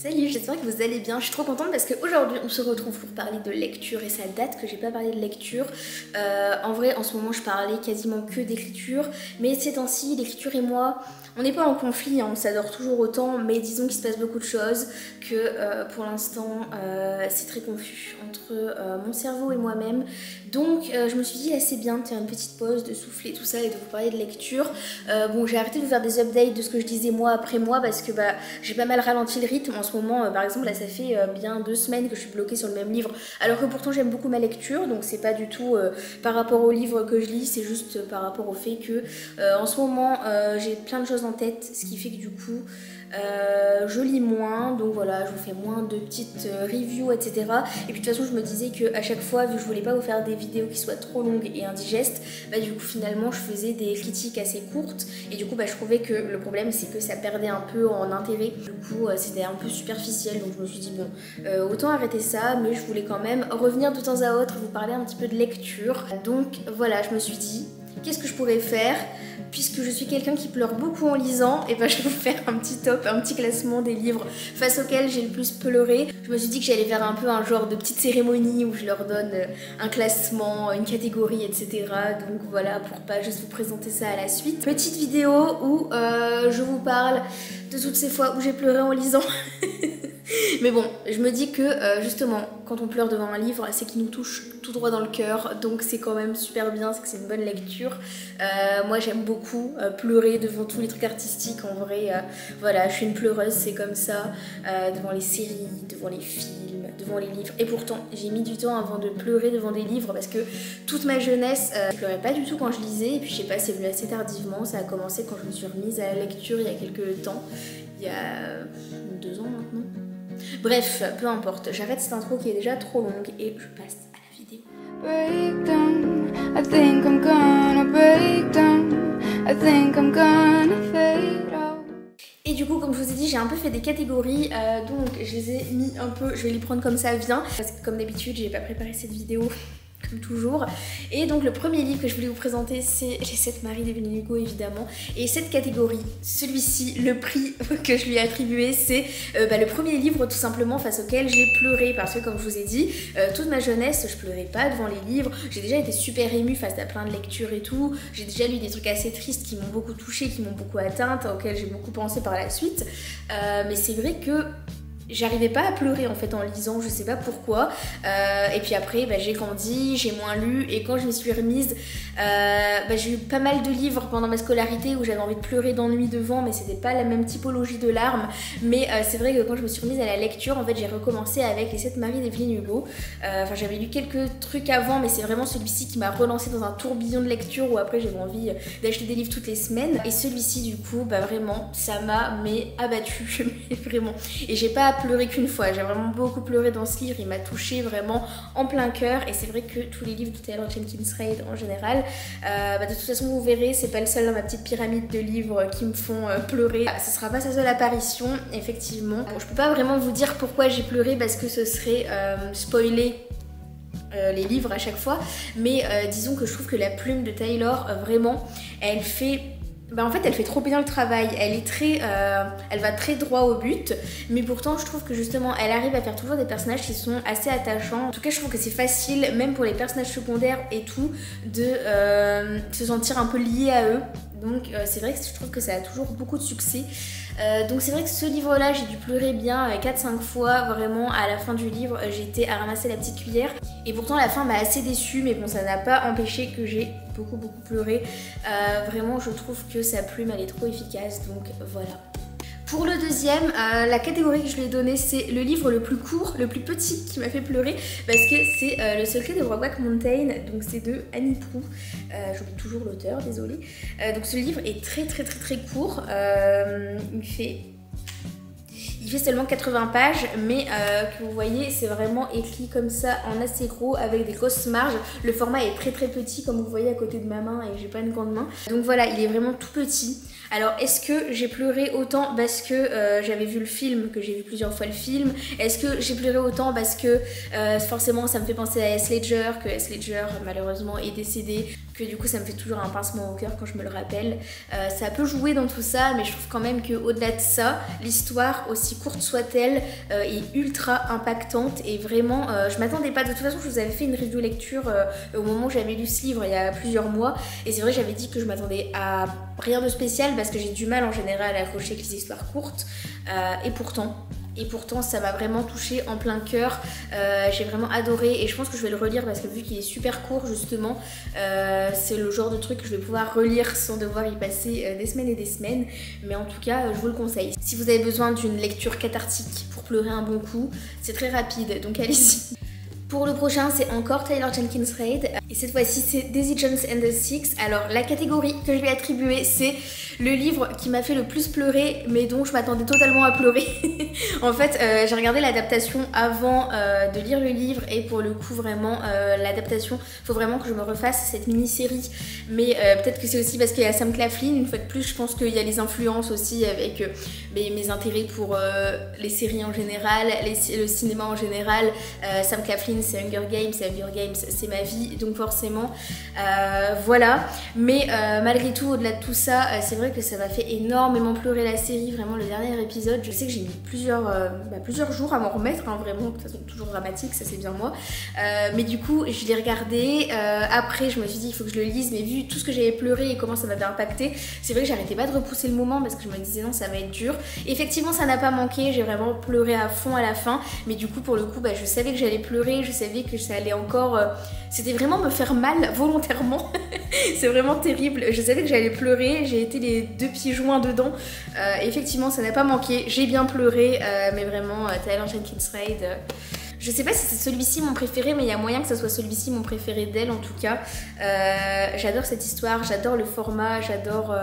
Salut, j'espère que vous allez bien. Je suis trop contente parce qu'aujourd'hui on se retrouve pour parler de lecture et ça date que j'ai pas parlé de lecture. En vrai, en ce moment je parlais quasiment que d'écriture, mais ces temps-ci, l'écriture et moi, on n'est pas en conflit, hein, on s'adore toujours autant, mais disons qu'il se passe beaucoup de choses, que pour l'instant c'est très confus entre mon cerveau et moi-même. Donc je me suis dit là c'est bien de faire une petite pause, de souffler tout ça et de vous parler de lecture. Bon, j'ai arrêté de vous faire des updates de ce que je disais mois après mois parce que j'ai pas mal ralenti le rythme. En ce moment, par exemple, là ça fait bien 2 semaines que je suis bloquée sur le même livre, alors que pourtant j'aime beaucoup ma lecture, donc c'est pas du tout par rapport au livre que je lis, c'est juste par rapport au fait que en ce moment j'ai plein de choses en tête, ce qui fait que du coup je lis moins, donc voilà, je vous fais moins de petites reviews, etc. Et puis de toute façon, je me disais qu'à chaque fois, vu que je voulais pas vous faire des vidéos qui soient trop longues et indigestes, du coup finalement je faisais des critiques assez courtes et du coup je trouvais que le problème c'est que ça perdait un peu en intérêt, du coup c'était un peu superficiel, donc je me suis dit bon, autant arrêter ça, mais je voulais quand même revenir de temps à autre, vous parler un petit peu de lecture. Donc voilà, je me suis dit, qu'est-ce que je pourrais faire? Puisque je suis quelqu'un qui pleure beaucoup en lisant, et je vais vous faire un petit top, un petit classement des livres face auxquels j'ai le plus pleuré. Je me suis dit que j'allais faire un peu un genre de petite cérémonie où je leur donne un classement, une catégorie, etc. Donc voilà, pour pas juste vous présenter ça à la suite. Petite vidéo où je vous parle de toutes ces fois où j'ai pleuré en lisant. Mais bon, je me dis que justement, quand on pleure devant un livre, c'est qu'il nous touche tout droit dans le cœur, donc c'est quand même super bien, c'est que c'est une bonne lecture. Moi j'aime beaucoup pleurer devant tous les trucs artistiques, en vrai, voilà, je suis une pleureuse, c'est comme ça, devant les séries, devant les films, devant les livres. Et pourtant, j'ai mis du temps avant de pleurer devant des livres parce que toute ma jeunesse, je pleurais pas du tout quand je lisais, et puis je sais pas, c'est venu assez tardivement, ça a commencé quand je me suis remise à la lecture il y a quelques temps, il y a 2 ans maintenant. Bref, peu importe, j'arrête cette intro qui est déjà trop longue et je passe à la vidéo. Breakdown, I think I'm gonna break down, I think I'm gonna fade out. Et du coup, comme je vous ai dit, j'ai un peu fait des catégories, donc je les ai mis un peu, je vais les prendre comme ça vient, parce que comme d'habitude, j'ai pas préparé cette vidéo comme toujours. Et donc le premier livre que je voulais vous présenter, c'est Les 7 maris d'Evelyn Hugo, évidemment. Et cette catégorie, celui-ci, le prix que je lui ai attribué, c'est le premier livre tout simplement face auquel j'ai pleuré, parce que comme je vous ai dit, toute ma jeunesse je pleurais pas devant les livres, j'ai déjà été super émue face à plein de lectures et tout, j'ai déjà lu des trucs assez tristes qui m'ont beaucoup touchée, qui m'ont beaucoup atteinte, auxquels j'ai beaucoup pensé par la suite, mais c'est vrai que j'arrivais pas à pleurer en fait en lisant, je sais pas pourquoi. Et puis après j'ai grandi, j'ai moins lu, et quand je m'y suis remise, j'ai eu pas mal de livres pendant ma scolarité où j'avais envie de pleurer d'ennui devant, mais c'était pas la même typologie de larmes. Mais c'est vrai que quand je me suis remise à la lecture, en fait j'ai recommencé avec Les 7 maris d'Evelyn Hugo. J'avais lu quelques trucs avant, mais c'est vraiment celui-ci qui m'a relancé dans un tourbillon de lecture où après j'avais envie d'acheter des livres toutes les semaines. Et celui-ci du coup, vraiment, ça m'a abattue, mais vraiment. Et j'ai pas pleuré qu'une fois, j'ai vraiment beaucoup pleuré dans ce livre, il m'a touchée vraiment en plein cœur. Et c'est vrai que tous les livres de Taylor Jenkins Reid en général, de toute façon vous verrez, c'est pas le seul dans ma petite pyramide de livres qui me font pleurer. Ce sera pas sa seule apparition, effectivement. Bon, je peux pas vraiment vous dire pourquoi j'ai pleuré parce que ce serait spoiler les livres à chaque fois, mais disons que je trouve que la plume de Taylor, vraiment, elle fait... en fait elle fait trop bien le travail, elle va très droit au but, mais pourtant je trouve que justement elle arrive à faire toujours des personnages qui sont assez attachants. En tout cas je trouve que c'est facile, même pour les personnages secondaires et tout, de se sentir un peu lié à eux. Donc c'est vrai que je trouve que ça a toujours beaucoup de succès. Donc c'est vrai que ce livre là j'ai dû pleurer bien 4-5 fois, vraiment à la fin du livre j'étais à ramasser la petite cuillère, et pourtant la fin m'a assez déçue, mais bon ça n'a pas empêché que j'ai beaucoup pleuré. Vraiment je trouve que sa plume elle est trop efficace, donc voilà. Pour le deuxième, la catégorie que je lui ai donnée, c'est le livre le plus court, le plus petit qui m'a fait pleurer, parce que c'est Le secret de Brokeback Mountain, donc c'est de Annie Proulx, j'oublie toujours l'auteur, désolée. Donc ce livre est très court, il fait seulement 80 pages, mais que vous voyez, c'est vraiment écrit comme ça en assez gros avec des grosses marges. Le format est très petit, comme vous voyez à côté de ma main, et j'ai pas une grande main. Donc voilà, il est vraiment tout petit. Alors est-ce que j'ai pleuré autant parce que j'avais vu le film, que j'ai vu plusieurs fois le film? Est-ce que j'ai pleuré autant parce que forcément ça me fait penser à Heath Ledger, que Heath Ledger malheureusement est décédé, que du coup ça me fait toujours un pincement au cœur quand je me le rappelle. Ça peut jouer dans tout ça, mais je trouve quand même qu'au-delà de ça, l'histoire, aussi courte soit-elle, est ultra impactante et vraiment, je m'attendais pas. De toute façon, je vous avais fait une review lecture au moment où j'avais lu ce livre il y a plusieurs mois, et c'est vrai, j'avais dit que je m'attendais à rien de spécial parce que j'ai du mal en général à accrocher avec les histoires courtes, et pourtant ça m'a vraiment touchée en plein cœur. J'ai vraiment adoré et je pense que je vais le relire parce que vu qu'il est super court justement, c'est le genre de truc que je vais pouvoir relire sans devoir y passer des semaines et des semaines. Mais en tout cas, je vous le conseille. Si vous avez besoin d'une lecture cathartique pour pleurer un bon coup, c'est très rapide, donc allez-y. Pour le prochain, c'est encore Taylor Jenkins Reid. Et cette fois-ci, c'est Daisy Jones and the Six. Alors, la catégorie que je vais attribuer, c'est le livre qui m'a fait le plus pleurer, mais dont je m'attendais totalement à pleurer. En fait, j'ai regardé l'adaptation avant de lire le livre, et pour le coup, vraiment, l'adaptation, faut vraiment que je me refasse cette mini-série. Mais peut-être que c'est aussi parce qu'il y a Sam Claflin. Une fois de plus, je pense qu'il y a les influences aussi avec mes intérêts pour les séries en général, le cinéma en général. Sam Claflin, c'est Hunger Games, c'est ma vie, donc forcément, voilà. Mais malgré tout, au-delà de tout ça, c'est vrai que ça m'a fait énormément pleurer la série, vraiment le dernier épisode. Je sais que j'ai mis plusieurs jours à m'en remettre, hein, vraiment, de toute façon toujours dramatique, ça c'est bien moi. Mais du coup, je l'ai regardé, après je me suis dit il faut que je le lise, mais vu tout ce que j'avais pleuré et comment ça m'avait impacté, c'est vrai que j'arrêtais pas de repousser le moment parce que je me disais non, ça va être dur. Effectivement, ça n'a pas manqué, j'ai vraiment pleuré à fond à la fin, mais du coup pour le coup, je savais que j'allais pleurer, je savais que ça allait encore... c'était vraiment me faire mal volontairement. C'est vraiment terrible. Je savais que j'allais pleurer, j'ai été les deux pieds joints dedans. Effectivement, ça n'a pas manqué. J'ai bien pleuré, mais vraiment, Taylor Jenkins Reid... je sais pas si c'est celui-ci mon préféré, mais il y a moyen que ce soit celui-ci mon préféré d'elle en tout cas. J'adore cette histoire, j'adore le format, j'adore,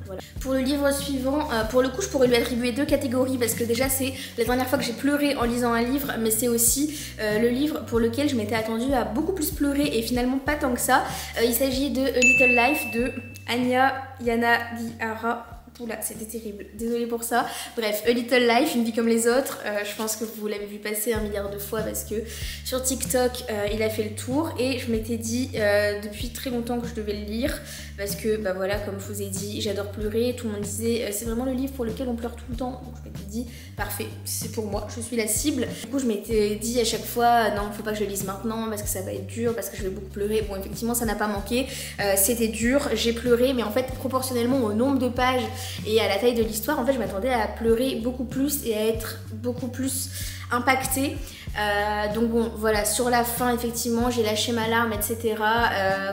voilà. Pour le livre suivant, pour le coup je pourrais lui attribuer deux catégories parce que déjà c'est la dernière fois que j'ai pleuré en lisant un livre, mais c'est aussi le livre pour lequel je m'étais attendue à beaucoup plus pleurer et finalement pas tant que ça. Il s'agit de A Little Life de Anya Yanagihara. Oula, c'était terrible, désolée pour ça. Bref, A Little Life, une vie comme les autres. Je pense que vous l'avez vu passer 1 milliard de fois parce que sur TikTok, il a fait le tour. Et je m'étais dit depuis très longtemps que je devais le lire parce que, voilà, comme je vous ai dit, j'adore pleurer. Tout le monde disait, c'est vraiment le livre pour lequel on pleure tout le temps. Donc je m'étais dit, parfait, c'est pour moi, je suis la cible. Du coup, je m'étais dit à chaque fois, non, faut pas que je le lise maintenant parce que ça va être dur, parce que je vais beaucoup pleurer. Bon, effectivement, ça n'a pas manqué. C'était dur, j'ai pleuré, mais en fait, proportionnellement au nombre de pages et à la taille de l'histoire, en fait je m'attendais à pleurer beaucoup plus et à être beaucoup plus impactée. Donc bon, voilà, sur la fin effectivement j'ai lâché ma larme, etc.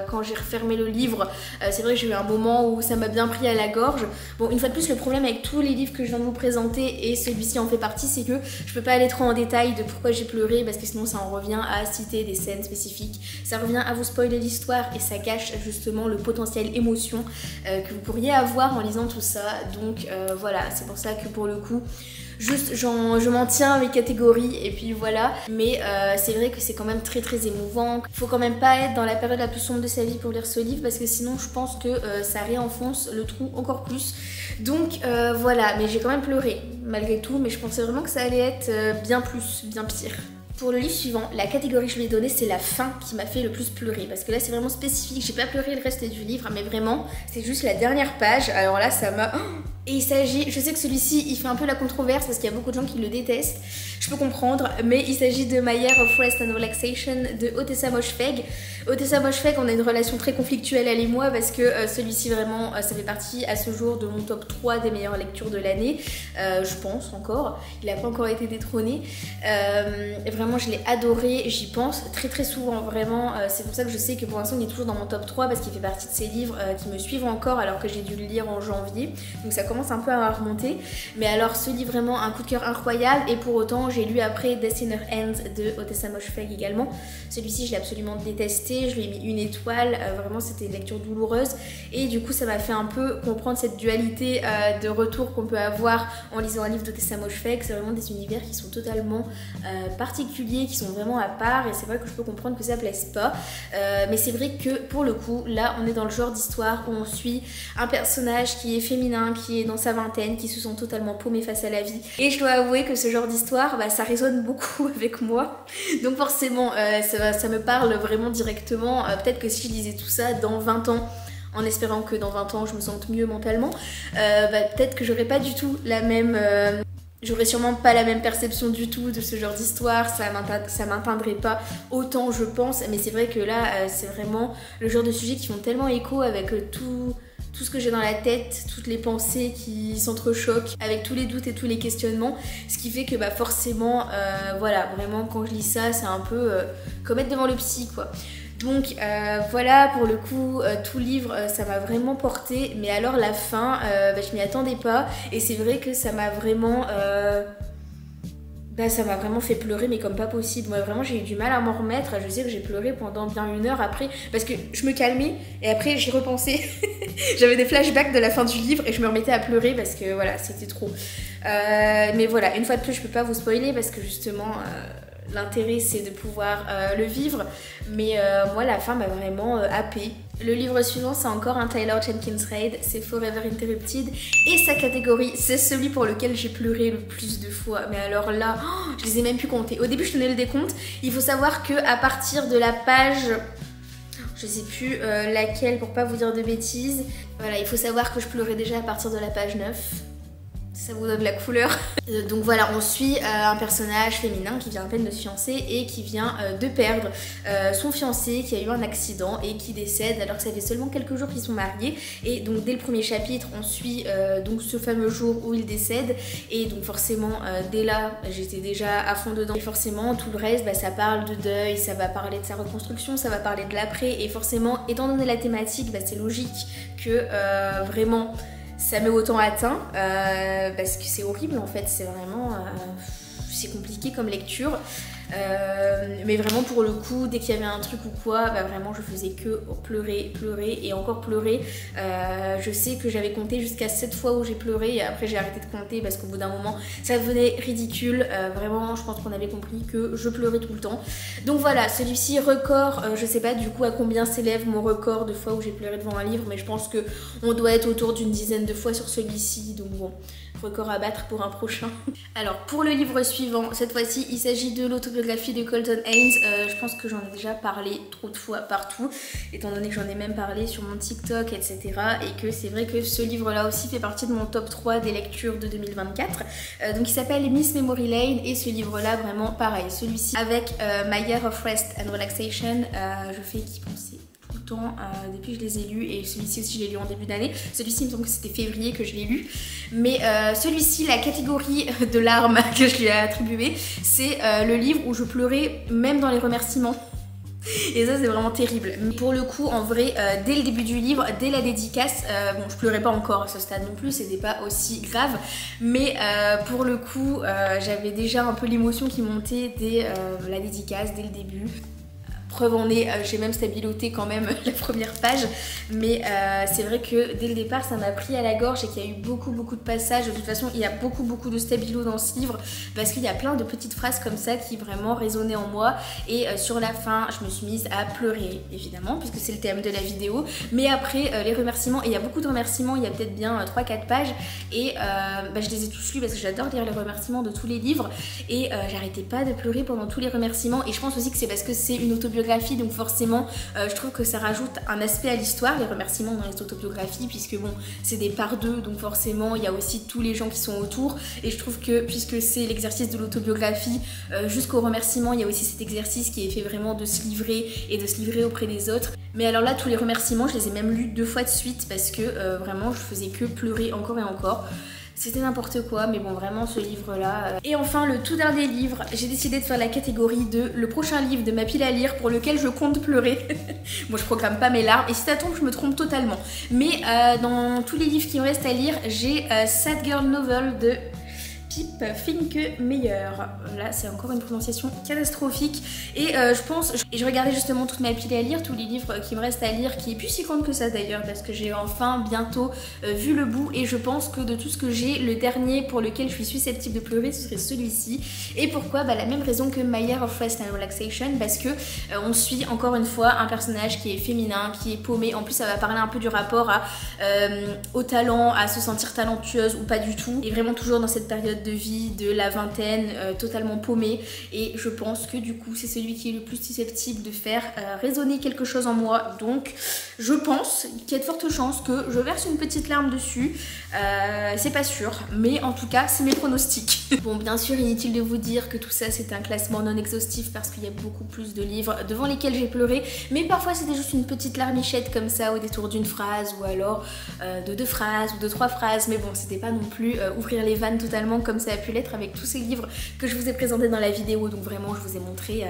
Quand j'ai refermé le livre, c'est vrai que j'ai eu un moment où ça m'a bien pris à la gorge. Bon, une fois de plus, le problème avec tous les livres que je viens de vous présenter, et celui-ci en fait partie, c'est que je peux pas aller trop en détail de pourquoi j'ai pleuré parce que sinon ça en revient à citer des scènes spécifiques, ça revient à vous spoiler l'histoire et ça gâche justement le potentiel émotion que vous pourriez avoir en lisant tout ça. Donc voilà, c'est pour ça que pour le coup juste je m'en tiens à mes catégories et puis voilà. Mais c'est vrai que c'est quand même très très émouvant. Faut quand même pas être dans la période la plus sombre de sa vie pour lire ce livre parce que sinon je pense que ça réenfonce le trou encore plus. Donc voilà, mais j'ai quand même pleuré malgré tout, mais je pensais vraiment que ça allait être bien plus, bien pire. Pour le livre suivant, la catégorie que je vais donner, c'est la fin qui m'a fait le plus pleurer. Parce que là, c'est vraiment spécifique. J'ai pas pleuré le reste du livre, mais vraiment, c'est juste la dernière page. Alors là, ça m'a... Et il s'agit... Je sais que celui-ci, il fait un peu la controverse parce qu'il y a beaucoup de gens qui le détestent. Je peux comprendre. Mais il s'agit de My Year of Rest and Relaxation de Ottessa Moshfegh. Ottessa Moshfegh, on a une relation très conflictuelle, elle et moi, parce que celui-ci, vraiment, ça fait partie à ce jour de mon top 3 des meilleures lectures de l'année. Je pense encore. Il n'a pas encore été détrôné. Vraiment, je l'ai adoré, j'y pense très très souvent, vraiment. C'est pour ça que je sais que pour l'instant il est toujours dans mon top 3 parce qu'il fait partie de ces livres qui me suivent encore alors que j'ai dû le lire en janvier. Donc ça commence un peu à remonter. Mais alors ce livre, vraiment un coup de cœur incroyable. Et pour autant, j'ai lu après Death in Her Hands de Ottessa Moshfegh également. Celui-ci, je l'ai absolument détesté, je lui ai mis 1 étoile. Vraiment, c'était une lecture douloureuse. Et du coup, ça m'a fait un peu comprendre cette dualité de retour qu'on peut avoir en lisant un livre d'Ottessa Moshfegh. C'est vraiment des univers qui sont totalement particuliers, qui sont vraiment à part, et c'est vrai que je peux comprendre que ça plaise pas, mais c'est vrai que pour le coup là on est dans le genre d'histoire où on suit un personnage qui est féminin, qui est dans sa vingtaine, qui se sent totalement paumé face à la vie. Et je dois avouer que ce genre d'histoire, bah, ça résonne beaucoup avec moi. Donc forcément, ça me parle vraiment directement. Peut-être que si je lisais tout ça dans 20 ans, en espérant que dans 20 ans je me sente mieux mentalement, bah, peut-être que j'aurais pas du tout la même... J'aurais sûrement pas la même perception du tout de ce genre d'histoire, ça m'atteindrait pas autant je pense, mais c'est vrai que là c'est vraiment le genre de sujet qui font tellement écho avec tout ce que j'ai dans la tête, toutes les pensées qui s'entrechoquent, avec tous les doutes et tous les questionnements, ce qui fait que bah forcément, voilà, vraiment quand je lis ça, c'est un peu comme être devant le psy quoi. Donc voilà, pour le coup, tout le livre, ça m'a vraiment porté. Mais alors la fin, bah, je m'y attendais pas. Et c'est vrai que ça m'a vraiment... ça m'a vraiment fait pleurer, mais comme pas possible. Moi, vraiment, j'ai eu du mal à m'en remettre. Je sais que j'ai pleuré pendant bien 1 heure après. Parce que je me calmais et après, j'y repensais. J'avais des flashbacks de la fin du livre et je me remettais à pleurer parce que voilà, c'était trop. Mais voilà, une fois de plus, je peux pas vous spoiler parce que justement... l'intérêt c'est de pouvoir le vivre, mais moi la fin m'a vraiment happée. Le livre suivant c'est encore un Taylor Jenkins Reid, c'est Forever Interrupted et sa catégorie c'est celui pour lequel j'ai pleuré le plus de fois. Mais alors là, je les ai même plus comptés. Au début je tenais le décompte. Il faut savoir que à partir de la page... je sais plus laquelle pour pas vous dire de bêtises. Voilà, il faut savoir que je pleurais déjà à partir de la page 9. Ça vous donne la couleur. Donc voilà, on suit un personnage féminin qui vient à peine de se fiancer et qui vient de perdre son fiancé qui a eu un accident et qui décède alors que ça fait seulement quelques jours qu'ils sont mariés. Et donc dès le premier chapitre, on suit donc ce fameux jour où il décède. Et donc forcément, dès là, j'étais déjà à fond dedans. Et forcément, tout le reste, bah, ça parle de deuil, ça va parler de sa reconstruction, ça va parler de l'après. Et forcément, étant donné la thématique, bah, c'est logique que vraiment... ça m'est autant atteint parce que c'est horrible en fait, c'est vraiment c'est compliqué comme lecture. Mais vraiment pour le coup, dès qu'il y avait un truc ou quoi, bah vraiment je faisais que pleurer et encore pleurer. Je sais que j'avais compté jusqu'à 7 fois où j'ai pleuré et après j'ai arrêté de compter parce qu'au bout d'un moment ça devenait ridicule. Vraiment je pense qu'on avait compris que je pleurais tout le temps. Donc voilà, celui-ci record, je sais pas du coup à combien s'élève mon record de fois où j'ai pleuré devant un livre, mais je pense que on doit être autour d'une dizaine de fois sur celui-ci, donc bon, record à battre pour un prochain. Alors pour le livre suivant, cette fois-ci il s'agit de l'autobiographie de Colton Haynes. Je pense que j'en ai déjà parlé trop de fois partout, étant donné que j'en ai même parlé sur mon TikTok, etc. Et que c'est vrai que ce livre-là aussi fait partie de mon top 3 des lectures de 2024. Donc il s'appelle Miss Memory Lane et ce livre-là vraiment pareil. Celui-ci avec My Year of Rest and Relaxation, je fais qu'y penser tout le temps depuis que je les ai lus, et celui-ci aussi je l'ai lu en début d'année. Celui-ci il me semble que c'était février que je l'ai lu, mais celui-ci, la catégorie de larmes que je lui ai attribuée, c'est le livre où je pleurais même dans les remerciements. Et ça c'est vraiment terrible. Mais pour le coup en vrai, dès le début du livre, dès la dédicace, bon je pleurais pas encore à ce stade non plus, c'était pas aussi grave, mais pour le coup j'avais déjà un peu l'émotion qui montait dès la dédicace, dès le début. Preuve en est, j'ai même stabiloté quand même la première page, mais c'est vrai que dès le départ ça m'a pris à la gorge et qu'il y a eu beaucoup de passages. De toute façon il y a beaucoup de stabilo dans ce livre parce qu'il y a plein de petites phrases comme ça qui vraiment résonnaient en moi, et sur la fin je me suis mise à pleurer évidemment puisque c'est le thème de la vidéo, mais après les remerciements, et il y a beaucoup de remerciements, il y a peut-être bien 3-4 pages, et je les ai tous lus parce que j'adore lire les remerciements de tous les livres, et j'arrêtais pas de pleurer pendant tous les remerciements. Et je pense aussi que c'est parce que c'est une autobiographie, donc forcément je trouve que ça rajoute un aspect à l'histoire, les remerciements dans les autobiographies, puisque bon c'est des parts d'eux, donc forcément il y a aussi tous les gens qui sont autour, et je trouve que puisque c'est l'exercice de l'autobiographie, jusqu'au remerciement il y a aussi cet exercice qui est fait vraiment de se livrer et de se livrer auprès des autres. Mais alors là tous les remerciements je les ai même lus 2 fois de suite parce que vraiment je faisais que pleurer encore et encore. C'était n'importe quoi, mais bon vraiment ce livre là. Et enfin le tout dernier livre, j'ai décidé de faire la catégorie de le prochain livre de ma pile à lire pour lequel je compte pleurer. Moi je programme pas mes larmes, et si ça tombe je me trompe totalement. Mais dans tous les livres qui me restent à lire, j'ai Sad Girl Novel de Pip Finke Meyer. Là c'est encore une prononciation catastrophique et je regardais justement toute ma pile à lire, tous les livres qui me restent à lire, qui est plus si grande que ça d'ailleurs parce que j'ai enfin bientôt vu le bout et je pense que de tout ce que j'ai, le dernier pour lequel je suis susceptible de pleurer ce serait celui-ci. Et pourquoi? Bah la même raison que My Year of Rest and Relaxation, parce que on suit encore une fois un personnage qui est féminin, qui est paumé. En plus ça va parler un peu du rapport au talent, à se sentir talentueuse ou pas du tout, et vraiment toujours dans cette période de vie de la vingtaine, totalement paumée, et je pense que du coup c'est celui qui est le plus susceptible de faire résonner quelque chose en moi, donc je pense qu'il y a de fortes chances que je verse une petite larme dessus, c'est pas sûr, mais en tout cas c'est mes pronostics. Bon bien sûr inutile de vous dire que tout ça c'est un classement non exhaustif parce qu'il y a beaucoup plus de livres devant lesquels j'ai pleuré, mais parfois c'était juste une petite larmichette comme ça au détour d'une phrase ou alors de 2 phrases ou de 3 phrases, mais bon c'était pas non plus ouvrir les vannes totalement comme ça a pu l'être avec tous ces livres que je vous ai présentés dans la vidéo, donc vraiment je vous ai montré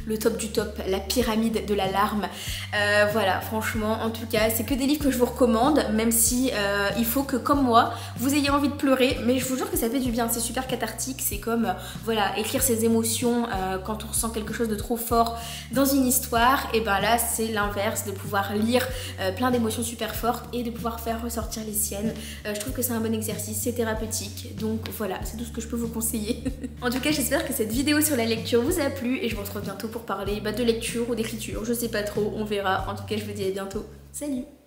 le top du top, la pyramide de la larme. Voilà, franchement, en tout cas, c'est que des livres que je vous recommande, même si il faut que, comme moi, vous ayez envie de pleurer, mais je vous jure que ça fait du bien, c'est super cathartique, c'est comme, voilà, écrire ses émotions quand on ressent quelque chose de trop fort dans une histoire, et ben là, c'est l'inverse, de pouvoir lire plein d'émotions super fortes et de pouvoir faire ressortir les siennes. Je trouve que c'est un bon exercice, c'est thérapeutique, donc voilà, c'est tout ce que je peux vous conseiller. En tout cas, j'espère que cette vidéo sur la lecture vous a plu, et je vous retrouve bientôt pour parler de lecture ou d'écriture, je sais pas trop, on verra. En tout cas je vous dis à bientôt, salut!